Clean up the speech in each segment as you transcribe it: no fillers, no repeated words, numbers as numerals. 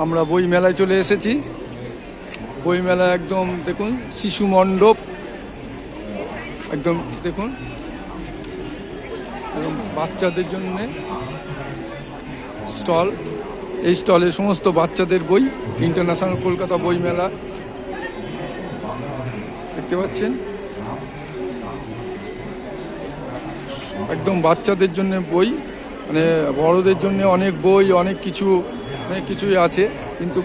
আমরা বই মেলায় চলে এসেছি। বই মেলা একদম দেখুন, শিশু মণ্ডপ একদম দেখুন, এবং বাচ্চাদের জন্য স্টল। এই স্টলে সমস্ত বাচ্চাদের বই, ইন্টারন্যাশনাল কলকাতা বই মেলা দেখতে পাচ্ছেন। একদম বাচ্চাদের জন্য বই, মানে বড়দের জন্য অনেক বই, অনেক কিছুই আছে, কিন্তু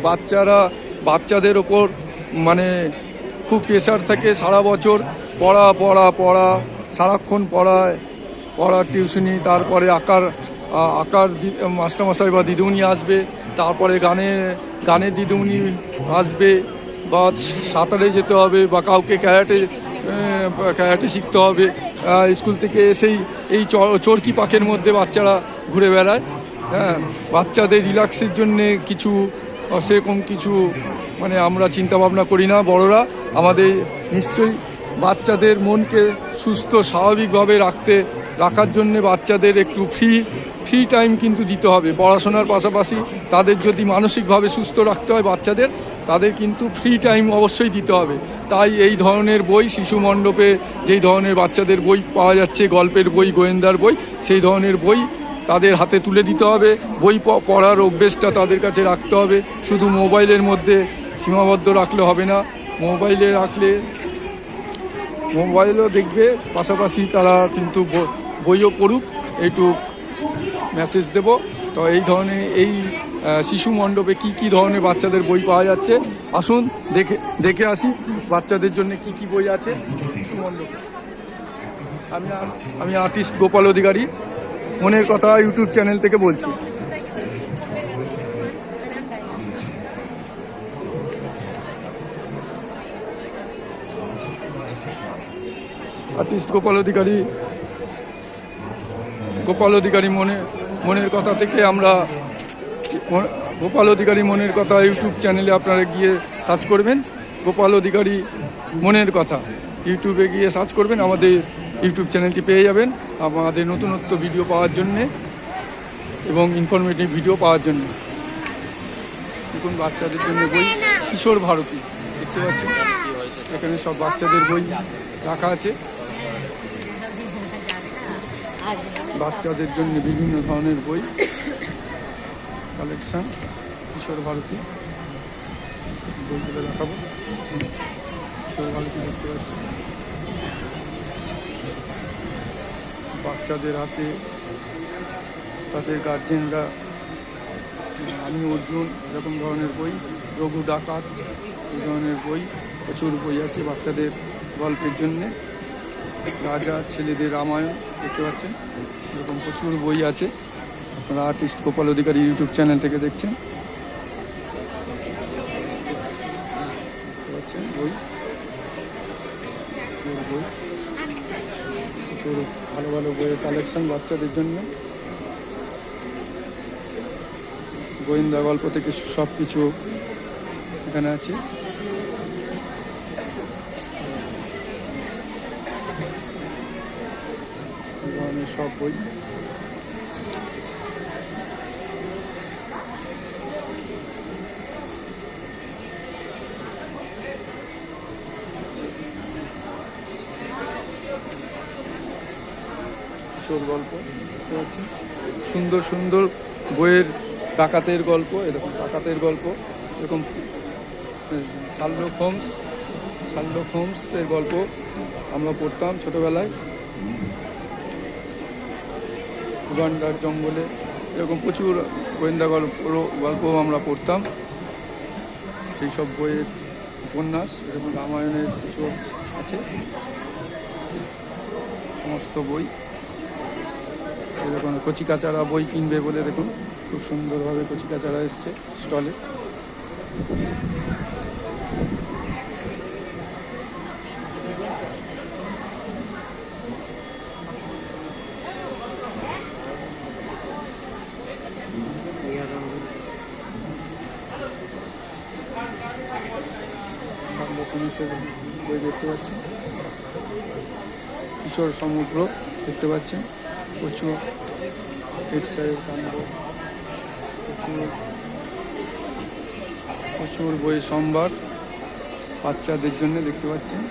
বাচ্চাদের ওপর মানে খুব প্রেশার থাকে। সারা বছর পড়া সারাক্ষণ পড়ার টিউশনি, তারপরে আঁকার মাস্টারমশাই বা দিদিমণি আসবে, তারপরে গানের দিদিমণি আসবে, বা সাঁতারে যেতে হবে, বা কাউকে ক্যারাটে শিখতে হবে। স্কুল থেকে এসেই এই চরকি পাকের মধ্যে বাচ্চারা ঘুরে বেড়ায়। হ্যাঁ, বাচ্চাদের রিল্যাক্সের জন্যে সেরকম কিছু মানে আমরা চিন্তা ভাবনা করি না বড়রা। আমাদের নিশ্চয়ই বাচ্চাদের মনকে সুস্থ স্বাভাবিকভাবে রাখার জন্যে বাচ্চাদের একটু ফ্রি টাইম কিন্তু দিতে হবে। পড়াশোনার পাশাপাশি তাদের যদি মানসিকভাবে সুস্থ রাখতে হয় বাচ্চাদের, তাদের কিন্তু ফ্রি টাইম অবশ্যই দিতে হবে। তাই এই ধরনের বই, শিশু মণ্ডপে যেই ধরনের বাচ্চাদের বই পাওয়া যাচ্ছে, গল্পের বই, গোয়েন্দার বই, সেই ধরনের বই তাদের হাতে তুলে দিতে হবে। বই পড়ার অভ্যেসটা তাদের কাছে রাখতে হবে। শুধু মোবাইলের মধ্যে সীমাবদ্ধ রাখলে হবে না। মোবাইলও দেখবে, পাশাপাশি তারা কিন্তু বইও পড়ুক, এইটুকু মেসেজ দেব। তো এই ধরনের এই শিশু মণ্ডপে কি ধরনের বাচ্চাদের বই পাওয়া যাচ্ছে, আসুন দেখে আসি বাচ্চাদের জন্য কি বই আছে শিশু মণ্ডপে। আমি আর্টিস্ট গোপাল অধিকারী, মনের কথা ইউটিউব চ্যানেল থেকে বলছি। আর্টিস্ট গোপাল অধিকারী মনের কথা থেকে আমরা গোপাল অধিকারী মনের কথা ইউটিউব চ্যানেলে আপনারা গিয়ে সার্চ করবেন। গোপাল অধিকারী মনের কথা ইউটিউবে গিয়ে সার্চ করবেন, আমাদের ইউটিউব চ্যানেলটি পেয়ে যাবেন। আমাদের নতুনত্ব ভিডিও পাওয়ার জন্যে এবং ইনফরমেটিভ ভিডিও পাওয়ার জন্য। দেখুন, বাচ্চাদের জন্য বই কিশোর ভারতী দেখতে পাচ্ছেন, এখানে সব বাচ্চাদের বই রাখা আছে। বাচ্চাদের জন্য বিভিন্ন ধরনের বই কালেকশন, কিশোর ভারতী বইগুলো দেখাবো। কিশোর ভারতী দেখতে পাচ্ছেন, বাচ্চাদের হাতে তাদের গার্জেনরা, আমি অর্জুন, এরকম ধরনের বই, রঘু ডাকাত, এই ধরনের বই, প্রচুর বই আছে বাচ্চাদের গল্পের জন্যে। রাজা, ছেলেদের রামায়ণ দেখতে পাচ্ছেন, এরকম প্রচুর বই আছে। আপনারা আর্টিস্ট গোপাল অধিকারী ইউটিউব চ্যানেল থেকে দেখছেন। দেখতে পাচ্ছেন বই, প্রচুর ভালো বইয়ের কালেকশন বাচ্চাদের জন্য। গোয়েন্দা গল্প থেকে সব কিছু এখানে আছে। সব বই কিশোর গল্প আছে, সুন্দর বইয়ের ডাকাতের গল্প, এরকম ডাকাতের গল্প, এরকম শার্লক হোমসের গল্প আমরা পড়তাম ছোটবেলায়। উগান্ডার জঙ্গলে এরকম প্রচুর গোয়েন্দা গল্প আমরা পড়তাম। সেই সব বইয়ের উপন্যাস, এরকম রামায়ণের কিছু আছে, সমস্ত বই। এরকম কচিকাচারা বই কিনবে বলে দেখুন, খুব সুন্দরভাবে কচিকাচারা এসছে স্টলে। বই দেখতে পাচ্ছেন, কিশোর সমগ্র দেখতে পাচ্ছেন, প্রচুর হেড সাইজ কাণ্ড, প্রচুর প্রচুর বইয়ের সম্ভার বাচ্চাদের জন্য দেখতে পাচ্ছেন,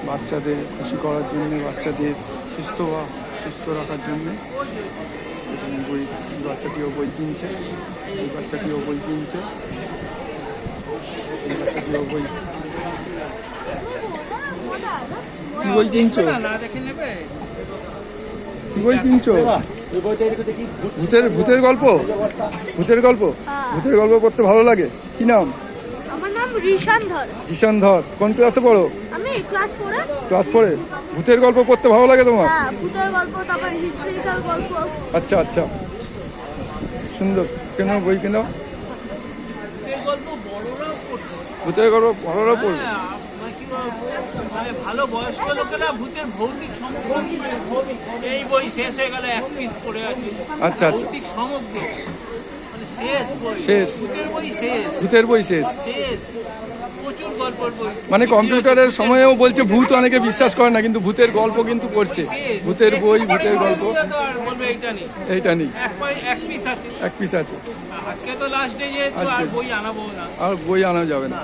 বাচ্চাদের খুশি করার জন্য, বাচ্চাদের সুস্থ রাখার জন্য। বই, বাচ্চাটিও বই কিনছে, এই বাচ্চাটিও বই কিনছে, এই বাচ্চাটিও বই। কি বই কিনছো? কি বই কিনছো? ভূতের গল্প? ভূতের গল্প পড়তে ভালো লাগে। কি নাম? আমার নাম ঋষান ধর। জিশান ধর। কোন ক্লাসে পড়ো? আমি ক্লাস 4 এ। ক্লাস 4 এ। ভূতের গল্প পড়তে ভালো লাগে তোমার? হ্যাঁ, ভূতের গল্প, তারপর হিস্ট্রিক্যাল গল্প। আচ্ছা আচ্ছা, সুন্দর। কেন বই কেন? ভূতের গল্প বড়রা পড়বে। ভালো বয়স্ক লোকেরা ভূতের ভৌতিক সমগ্র, এই বই শেষ হয়ে গেল, এক পিস পড়ে আছে। আচ্ছা আচ্ছা, ভৌতিক সমগ্র মানে শেষ বই, শেষ। ভূতের বই শেষ, ভূতের বই শেষ। শেষ। প্রচুর গল্পের বই, মানে কম্পিউটারের সময়েও বলছে ভূত অনেকে বিশ্বাস করে না, কিন্তু ভূতের গল্প কিন্তু পড়ছে। ভূতের বই, ভূতের গল্প। বলবে এইটা নেই, এইটা নেই, এক পিস আছে, এক পিস আছে। আজকে তো লাস্ট ডে, যেহেতু আর বই আনাবো না, আর বই আনা যাবে না।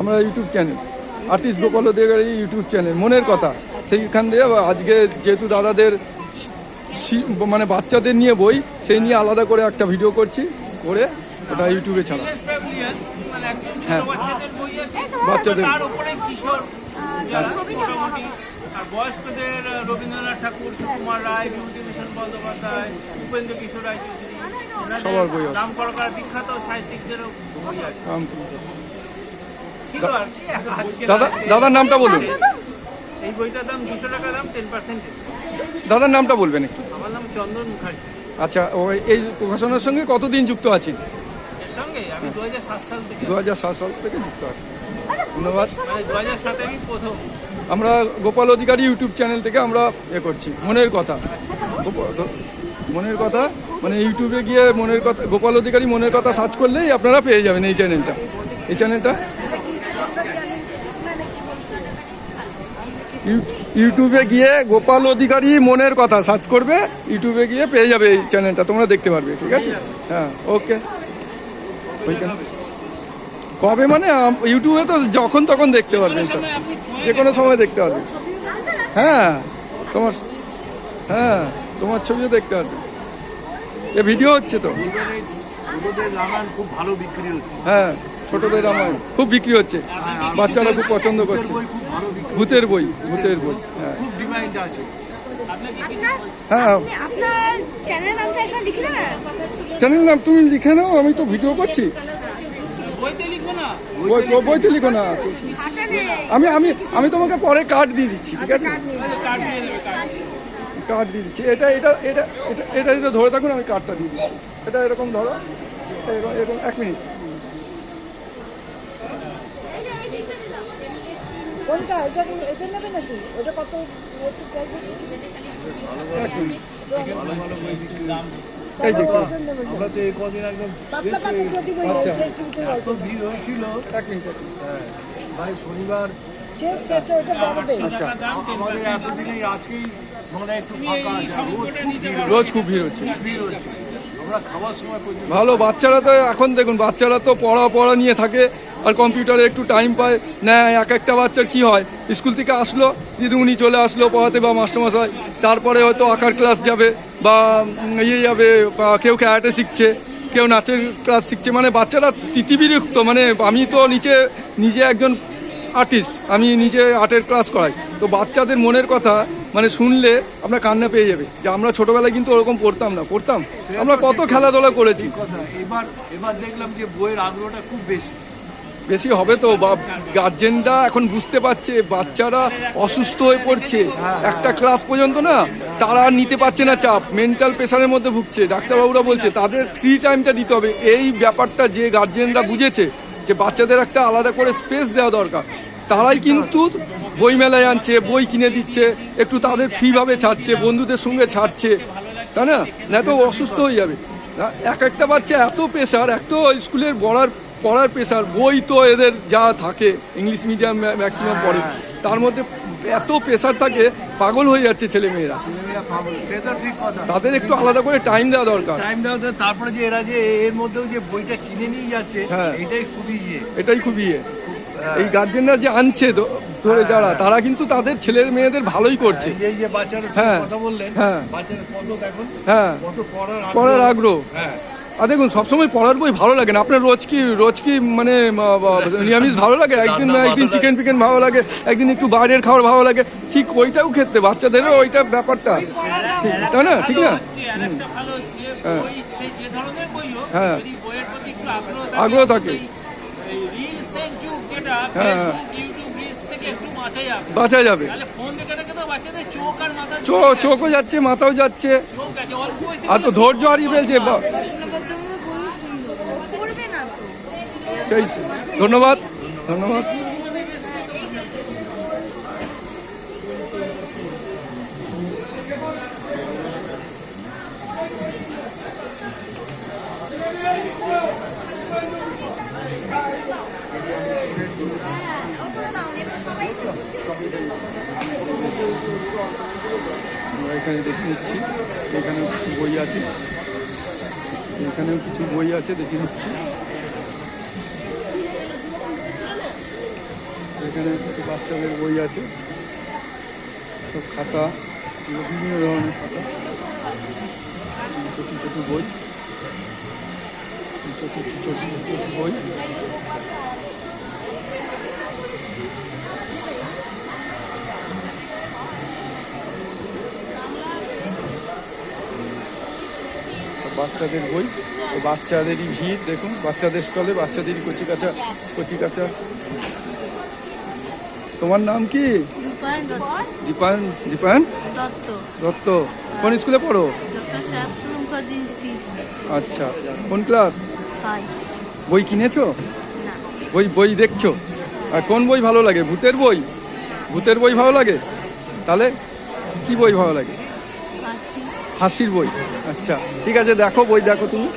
আমরা ইউটিউব চ্যানেল আর্টিস্ট গোপাল অধিকারী ইউটিউব চ্যানেল মনের কথা, সেইখান দিয়ে আজকে যেহেতু দাদাদের মানে বাচ্চাদের নিয়ে বই, সেই নিয়ে আলাদা করে একটা ভিডিও করছি, করে ওটা ইউটিউবে ছাড়া। মানে একদম ছোট হ্যাঁ, বাচ্চাদের বই আছে, বাচ্চাদের। তার উপরে কিশোর যারা মোটামুটি, আর বয়স্কদের রবীন্দ্রনাথ ঠাকুর, সুকুমার রায়, বিভূতিভূষণ বন্দ্যোপাধ্যায়, উপেন্দ্র কিশোর রায় চৌধুরী, সবার বই আছে। নাম করা বিখ্যাত সাহিত্যিকদেরও বই আছে। ছিল আর কি। আজকে দাদার নামটা বলুন। এই বইটার দাম 200 টাকা দাম, 10% ডিসকাউন্ট। দাদার নামটা বলবেন একটু। আমার নাম চন্দন মুখার্জি। আচ্ছা, ওই এই প্রকাশনার সঙ্গে কতদিন যুক্ত আছেন? এর সঙ্গে আমি 2007 সাল থেকে, 2007 সাল থেকে যুক্ত আছি। ধন্যবাদ। মানে 2007 আমি প্রথম। আমরা গোপাল অধিকারী ইউটিউব চ্যানেল থেকে আমরা করছি মনের কথা। মনের কথা মানে ইউটিউবে গিয়ে মনের কথা, গোপাল অধিকারী মনের কথা সার্চ করলেই আপনারা পেয়ে যাবেন এই চ্যানেলটা। এই চ্যানেলটা ইউটিউবে গিয়ে গোপাল অধিকারী মনের কথা সার্চ করবে, ইউটিউবে গিয়ে পেয়ে যাবে এই চ্যানেলটা, তোমরা দেখতে পারবে। ঠিক আছে, হ্যাঁ, ওকে। কবে মানে ইউটিউবে তো যখন তখন দেখতে পারবেন স্যার, যে কোনো সময় দেখতে পারবেন। হ্যাঁ, তোমার ছবিও দেখতে পারবেন। এ ভিডিও হচ্ছে তো। খুব ভালো বিক্রি হচ্ছে। হ্যাঁ, ছোটদের রামায়ণ খুব বিক্রি হচ্ছে, বাচ্চারা খুব পছন্দ করছে। ভূতের বই, হ্যাঁ খুব ডিমান্ড আছে। হ্যাঁ। আপনার চ্যানেল নামটা এখানে লিখে দেবেন? চ্যানেল নাম তুমি লিখে নাও, আমি তো ভিডিও করছি। বইতে লিখো না, বইতে লিখো না। আমি তোমাকে পরে কার্ড দিয়ে দিচ্ছি। ঠিক আছে, কার্ড দিয়ে দেবে, কার্ড দিয়ে দিচ্ছি। এটা ধরে থাকুন, আমি কার্ডটা দিয়ে দিচ্ছি। এটা এরকম ধরো, এরকম 1 মিনিট। কোনটা? এটা নেবে নাকি? ওটা কত? 1 মিনিট। এই যে আমরা তো এই কদিন একদম আচ্ছা, এত ভিড় হয়েছিল। 1 মিনিট। হ্যাঁ, মানে শনিবার আচ্ছা, আমাদের এতদিনেই আজকেই মানে একটু ফাঁকা আছে। রোজ খুব ভিড় হচ্ছে। ভিড় হচ্ছে, আমরা খাওয়ার সময় পর্যন্ত। ভালো, বাচ্চারা তো এখন দেখুন, বাচ্চারা তো পড়া নিয়ে থাকে, আর কম্পিউটারে একটু টাইম পায় না। একটা বাচ্চার কি হয়, স্কুল থেকে আসলো, দিদিমণি চলে আসলো পড়াতে বা মাস্টারমশাই, তারপরে হয়তো আঁকার ক্লাস যাবে বা যাবে, বা কেউ ক্যারাটে শিখছে, কেউ নাচের ক্লাস শিখছে। মানে বাচ্চারা তিতিবিরক্ত। মানে আমি তো নিজে একজন আর্টিস্ট, আমি নিজে আর্টের ক্লাস করাই, তো বাচ্চাদের মনের কথা মানে শুনলে আপনার কান্না পেয়ে যাবে। যে আমরা ছোটবেলায় কিন্তু ওরকম পড়তাম, আমরা কত খেলাধুলা করেছি। কথা এবার দেখলাম যে বইয়ের আগ্রহটা খুব বেশি হবে তো। গার্জেনরা এখন বুঝতে পারছে বাচ্চারা অসুস্থ হয়ে পড়ছে, একটা ক্লাস পর্যন্ত না তারা আর নিতে পারছে না চাপ, মেন্টাল প্রেশারের মধ্যে ভুগছে। ডাক্তারবাবুরা বলছে তাদের ফ্রি টাইমটা দিতে হবে। এই ব্যাপারটা যে গার্জেনরা বুঝেছে যে বাচ্চাদের একটা আলাদা করে স্পেস দেওয়া দরকার, তারাই কিন্তু বই মেলায় আনছে, বই কিনে দিচ্ছে, একটু তাদের ফ্রিভাবে ছাড়ছে, বন্ধুদের সঙ্গে ছাড়ছে, তাই না? না তো অসুস্থ হয়ে যাবে। একটা বাচ্চা এত প্রেশার, এত স্কুলের পড়ার প্রেশার, বই তো এদের যা থাকে, ইংলিশ মিডিয়াম ম্যাক্সিমাম পড়ে, তার মধ্যে এত প্রেশার থাকে, পাগল হয়ে যাচ্ছে ছেলেমেয়েরা। পাবো, সে তো ঠিক কথা। তাদের একটু আলাদা করে টাইম দেওয়া দরকার। টাইম দেওয়া তো, তারপরে যে এরা যে এর মধ্যেও যে বইটা কিনে নিয়ে যাচ্ছে, হ্যাঁ। এটাই খুবই এটাই খুব এই গার্জেনরা যে আনছে ধরে যারা, তারা কিন্তু তাদের ছেলের মেয়েদের ভালোই করছে। এই যে বাচ্চারা হ্যাঁ। কথা বললেন, হ্যাঁ। বাচ্চারা কত দেখুন, হ্যাঁ, কত পড়ার আগ্রহ। হ্যাঁ। আর দেখুন সবসময় পড়ার বই ভালো লাগে না। আপনার রোজ কি মানে নিরামিষ ভালো লাগে, একদিন চিকেন ফিকেন ভালো লাগে, একদিন একটু বাইরের খাবার ভালো লাগে, ঠিক ওইটাও খেতে বাচ্চাদেরও ওইটা ব্যাপারটা, তাই না? ঠিক না? আরেকটা ভালো যে বই, সেই যে ধরনের বই হোক, হ্যাঁ। যদি বইয়ের প্রতি একটু আগ্রহ থাকে। এই রিলসের যুগ যেটা, হ্যাঁ। ফেসবুক, ইউটিউব রিলস থেকে একটু বাঁচা যাবে। তাহলে ফোন দেখে দেখে তো বাচ্চাদের চোখ আর মাথা চোখও যাচ্ছে, মাথাও যাচ্ছে, চোখ আছে, অল্প বয়সে আর তো ধৈর্য হারিয়ে ফেলছে। সেই ধন্যবাদ। আমরা এখানে দেখে নিচ্ছি, এখানেও কিছু বই আছে, দেখে নিচ্ছি। এখানে কিছু বাচ্চাদের বই আছে, সব খাতা, বিভিন্ন ধরনের খাতা, ছোট বই, ছোট বই। বাচ্চাদের বই, তো বাচ্চাদেরই ভিড় দেখুন, বাচ্চাদের স্টলে বাচ্চাদেরই কচি কাঁচা। তোমার নাম কি? দীপায়ন দত্ত। কোন স্কুলে পড়ো? আচ্ছা, কোন ক্লাস? বই কিনেছো? বই দেখছো? আর কোন বই ভালো লাগে? ভূতের বই ভালো লাগে? তাহলে কি বই ভালো লাগে? হাসির বই। আচ্ছা, ঠিক আছে, দেখো বই, দেখো তুমি।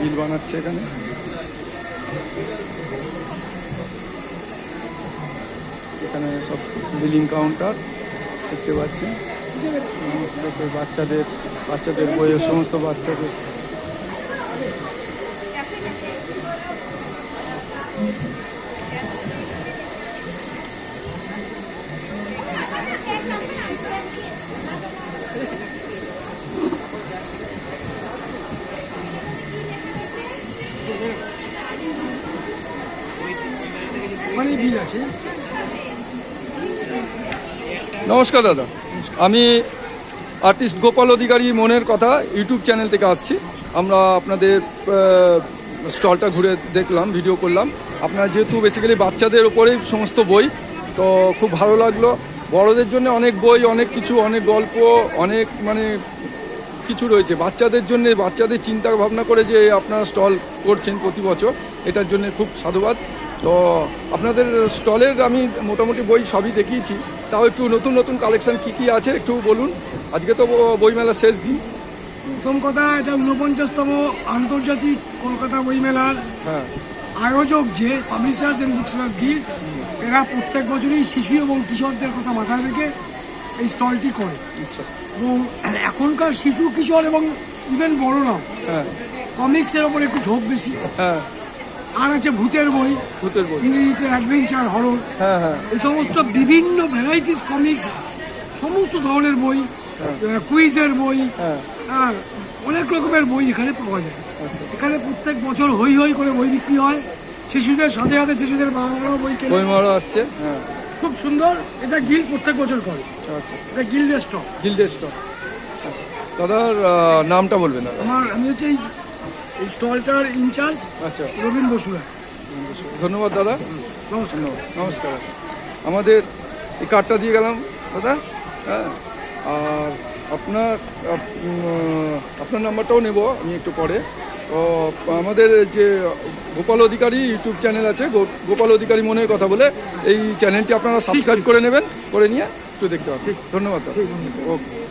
বিল বানাচ্ছে এখানে। এখানে সব বিলিং কাউন্টার দেখতে পাচ্ছি। বাচ্চাদের বইয়ের সমস্ত বাচ্চাদের। নমস্কার দাদা, আমি আর্টিস্ট গোপাল অধিকারী মনের কথা ইউটিউব চ্যানেল থেকে আসছি। আমরা আপনাদের স্টলটা ঘুরে দেখলাম, ভিডিও করলাম। আপনারা যেহেতু বেসিক্যালি বাচ্চাদের ওপরেই সমস্ত বই, তো খুব ভালো লাগলো। বড়দের জন্য অনেক বই, অনেক কিছু, অনেক গল্প, অনেক মানে কিছু রয়েছে। বাচ্চাদের জন্য, বাচ্চাদের চিন্তা ভাবনা করে যে আপনারা স্টল করছেন প্রতি বছর, এটার জন্য খুব সাধুবাদ। তো আপনাদের স্টলের আমি মোটামুটি বই সবই দেখিয়েছি, তাও একটু নতুন কালেকশন কী আছে একটু বলুন। আজকে তো বইমেলার শেষ দিন। প্রথম কথা, এটা 49তম আন্তর্জাতিক কলকাতা বইমেলার আয়োজক যে পাবলিশার্স অ্যান্ড বুকসেলার্স গিল্ড, এরা প্রত্যেক বছরই শিশু এবং কিশোরদের কথা মাথায় রেখে এই স্টলটি করে। এবং এখনকার শিশু, কিশোর এবং ইভেন বড়রাও কমিক্সের ওপর একটু ঝোঁক বেশি। আর আছে ভূতের বই, ইংরেজিতে অ্যাডভেঞ্চার, হরর, এই সমস্ত বিভিন্ন ভ্যারাইটিস কমিক্স, সমস্ত ধরনের বই, কুইজের বই, অনেক রকমের বই এখানে পাওয়া যায়। এখানে প্রত্যেক বছর হই হই করে বই বিক্রি হয়। শিশুদের সাথে সাথে শিশুদের বাংলারও বই আসছে, খুব সুন্দর। এটা গিল্ড প্রত্যেক বছর করে। এটা গিল্ডের স্টল। আচ্ছা, দাদার নামটা বলবেন? আমি হচ্ছে এই স্টলটার ইনচার্জ। আচ্ছা, রবীন বসুরা। ধন্যবাদ দাদা, নমস্কার। আমাদের এই কার্ডটা দিয়ে গেলাম দাদা। হ্যাঁ, আর আপনার নাম্বারটাও নেব আমি একটু পরে। তো আমাদের যে গোপাল অধিকারী ইউটিউব চ্যানেল আছে, গোপাল অধিকারী মনের কথা বলে, এই চ্যানেলটি আপনারা সাবস্ক্রাইব করে নেবেন, করে নিয়ে একটু দেখতে পাবেন। ধন্যবাদ দাদা। ওকে।